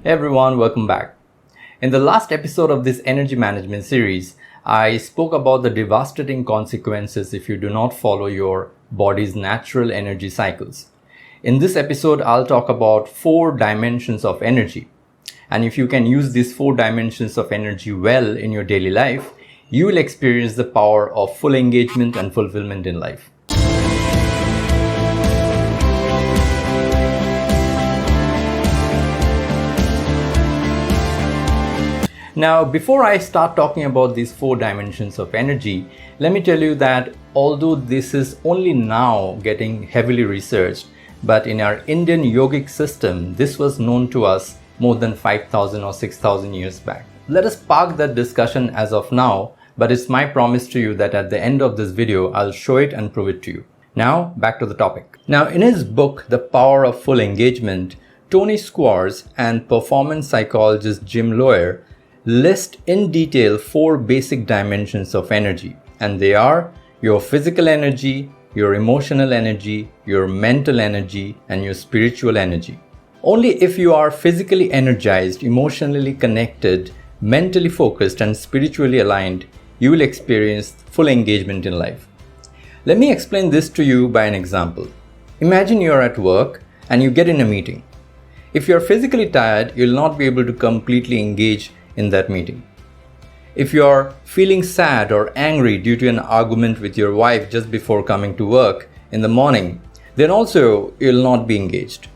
Hey everyone, welcome back. In the last episode of this energy management series, I spoke about the devastating consequences if you do not follow your body's natural energy cycles. In this episode, I'll talk about 4 dimensions of energy. And if you can use these 4 dimensions of energy well in your daily life, you will experience the power of full engagement and fulfillment in life. Now, before I start talking about these 4 dimensions of energy, let me tell you that although this is only now getting heavily researched, but in our Indian yogic system, this was known to us more than 5,000 or 6,000 years back. Let us park that discussion as of now, but it's my promise to you that at the end of this video, I'll show it and prove it to you. Now, back to the topic. Now, in his book, The Power of Full Engagement, Tony Schwartz and performance psychologist Jim Loehr list in detail 4 basic dimensions of energy, and they are your physical energy, your emotional energy, your mental energy, and your spiritual energy. Only if you are physically energized, emotionally connected, mentally focused, and spiritually aligned, you will experience full engagement in life. Let me explain this to you by an example. Imagine you are at work and you get in a meeting. If you are physically tired, you will not be able to completely engage in that meeting. If you are feeling sad or angry due to an argument with your wife just before coming to work in the morning, then also you will not be engaged.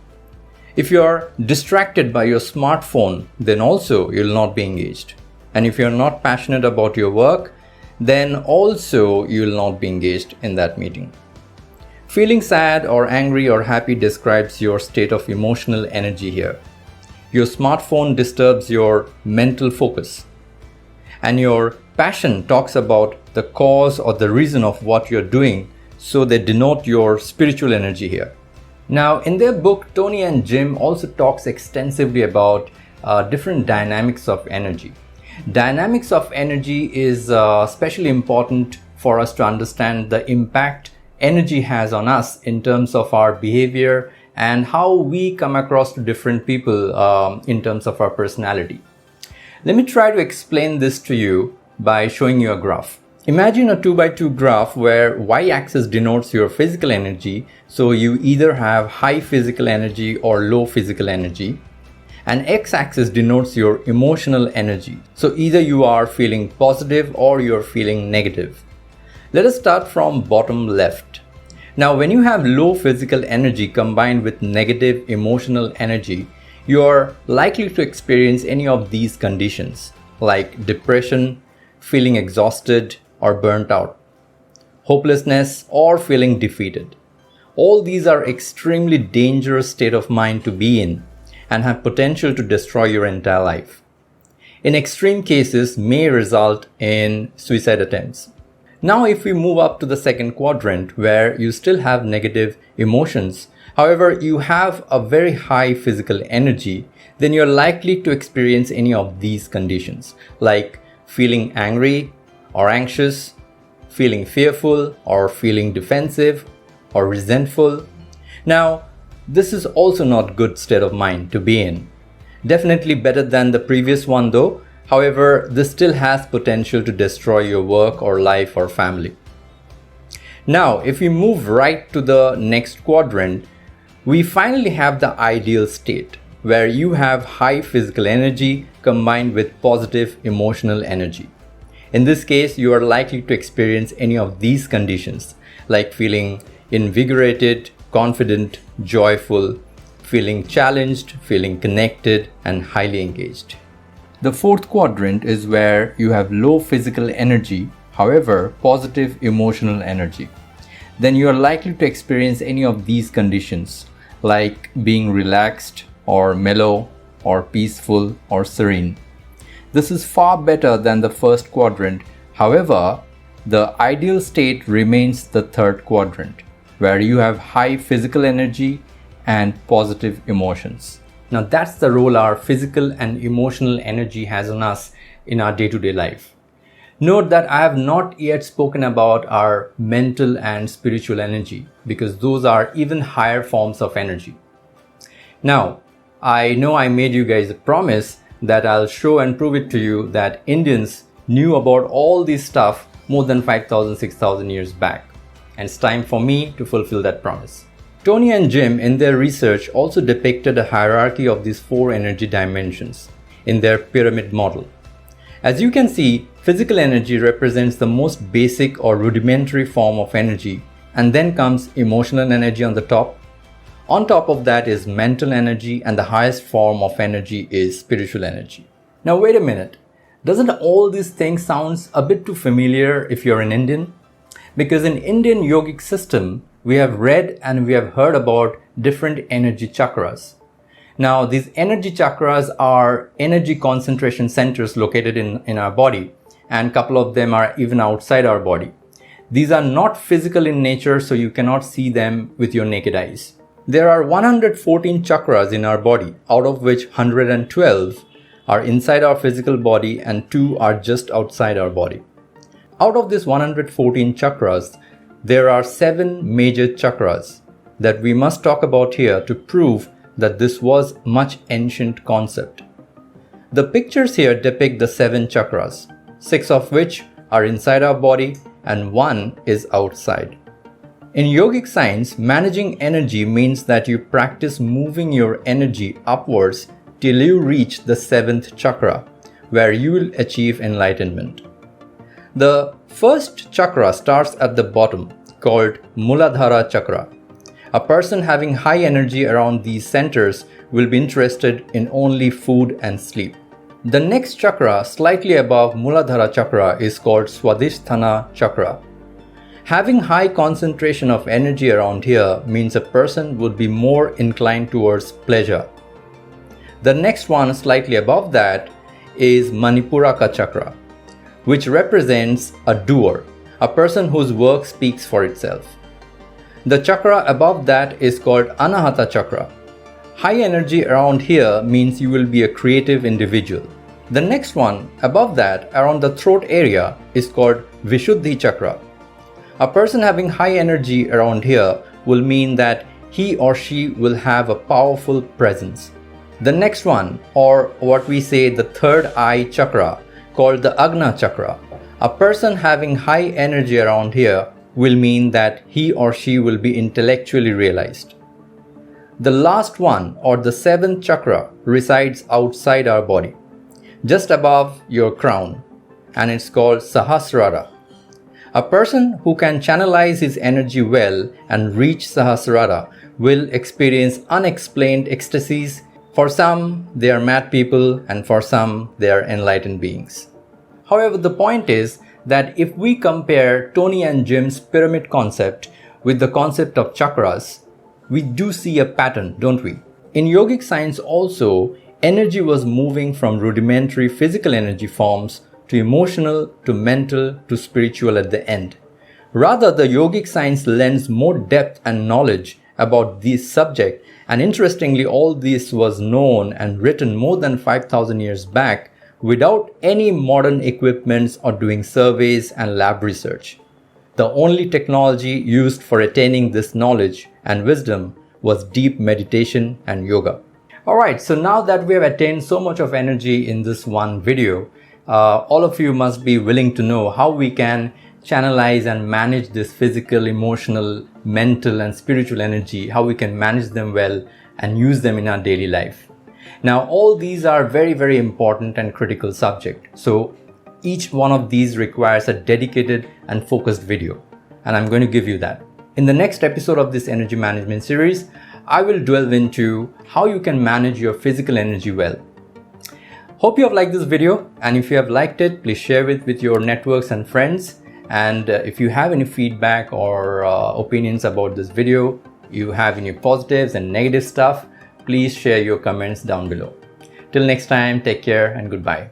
If you are distracted by your smartphone, then also you will not be engaged. And if you are not passionate about your work, then also you will not be engaged in that meeting. Feeling sad or angry or happy describes your state of emotional energy here. Your smartphone disturbs your mental focus, and your passion talks about the cause or the reason of what you're doing, so they denote your spiritual energy here. Now, in their book, Tony and Jim also talks extensively about different dynamics of energy. Dynamics of energy is especially important for us to understand the impact energy has on us in terms of our behavior and how we come across to different people in terms of our personality. Let me try to explain this to you by showing you a graph. Imagine a 2x2 graph where y-axis denotes your physical energy, so you either have high physical energy or low physical energy, and x-axis denotes your emotional energy, so either you are feeling positive or you're feeling negative. Let us start from bottom left. Now, when you have low physical energy combined with negative emotional energy, you are likely to experience any of these conditions like depression, feeling exhausted or burnt out, hopelessness, or feeling defeated. All these are extremely dangerous state of mind to be in and have potential to destroy your entire life. In extreme cases, may result in suicide attempts. Now, if we move up to the second quadrant where you still have negative emotions, however, you have a very high physical energy, then you're likely to experience any of these conditions like feeling angry or anxious, feeling fearful or feeling defensive or resentful. Now, this is also not good state of mind to be in. Definitely better than the previous one though. However, this still has potential to destroy your work or life or family. Now, if we move right to the next quadrant, we finally have the ideal state where you have high physical energy combined with positive emotional energy. In this case, you are likely to experience any of these conditions like feeling invigorated, confident, joyful, feeling challenged, feeling connected, and highly engaged. The fourth quadrant is where you have low physical energy, however, positive emotional energy. Then you are likely to experience any of these conditions like being relaxed or mellow or peaceful or serene. This is far better than the first quadrant. However, the ideal state remains the third quadrant where you have high physical energy and positive emotions. Now, that's the role our physical and emotional energy has on us in our day-to-day life. Note that I have not yet spoken about our mental and spiritual energy because those are even higher forms of energy. Now, I know I made you guys a promise that I'll show and prove it to you that Indians knew about all this stuff more than 5,000, 6,000 years back. And it's time for me to fulfill that promise. Tony and Jim in their research also depicted a hierarchy of these 4 energy dimensions in their pyramid model. As you can see, physical energy represents the most basic or rudimentary form of energy, and then comes emotional energy on the top. On top of that is mental energy, and the highest form of energy is spiritual energy. Now wait a minute, doesn't all these things sound a bit too familiar if you're an Indian? Because in Indian yogic system, we have read and we have heard about different energy chakras. Now, these energy chakras are energy concentration centers located in our body, and a couple of them are even outside our body. These are not physical in nature, so you cannot see them with your naked eyes. There are 114 chakras in our body, out of which 112 are inside our physical body and 2 are just outside our body. Out of this 114 chakras, there are 7 major chakras that we must talk about here to prove that this was much ancient concept. The pictures here depict the 7 chakras, 6 of which are inside our body and 1 is outside. In yogic science, managing energy means that you practice moving your energy upwards till you reach the 7th chakra, where you will achieve enlightenment. The first chakra starts at the bottom, called Muladhara chakra. A person having high energy around these centers will be interested in only food and sleep. The next chakra, slightly above Muladhara chakra, is called Swadhisthana chakra. Having high concentration of energy around here means a person would be more inclined towards pleasure. The next one, slightly above that, is Manipuraka chakra, which represents a doer, a person whose work speaks for itself. The chakra above that is called Anahata chakra. High energy around here means you will be a creative individual. The next one above that, around the throat area, is called Vishuddhi chakra. A person having high energy around here will mean that he or she will have a powerful presence. The next one, or what we say the third eye chakra, called the Agna chakra. A person having high energy around here will mean that he or she will be intellectually realized. The last one, or the 7th chakra, resides outside our body, just above your crown, and it's called Sahasrara. A person who can channelize his energy well and reach Sahasrara will experience unexplained ecstasies. For some, they are mad people, and for some, they are enlightened beings. However, the point is that if we compare Tony and Jim's pyramid concept with the concept of chakras, we do see a pattern, don't we? In yogic science also, energy was moving from rudimentary physical energy forms to emotional, to mental, to spiritual at the end. Rather, the yogic science lends more depth and knowledge about this subject, and interestingly, all this was known and written more than 5,000 years back without any modern equipments or doing surveys and lab research. The only technology used for attaining this knowledge and wisdom was deep meditation and yoga. Alright, so now that we have attained so much of energy in this one video, all of you must be willing to know how we can channelize and manage this physical, emotional, mental and spiritual energy, how we can manage them well and use them in our daily life. Now, all these are very, very important and critical subject. So each one of these requires a dedicated and focused video, and I'm going to give you that. In the next episode of this energy management series, I will delve into how you can manage your physical energy well. Hope you have liked this video, and if you have liked it, please share it with your networks and friends. And if you have any feedback or opinions about this video, you have any positives and negative stuff, please share your comments down below. Till next time, take care and goodbye.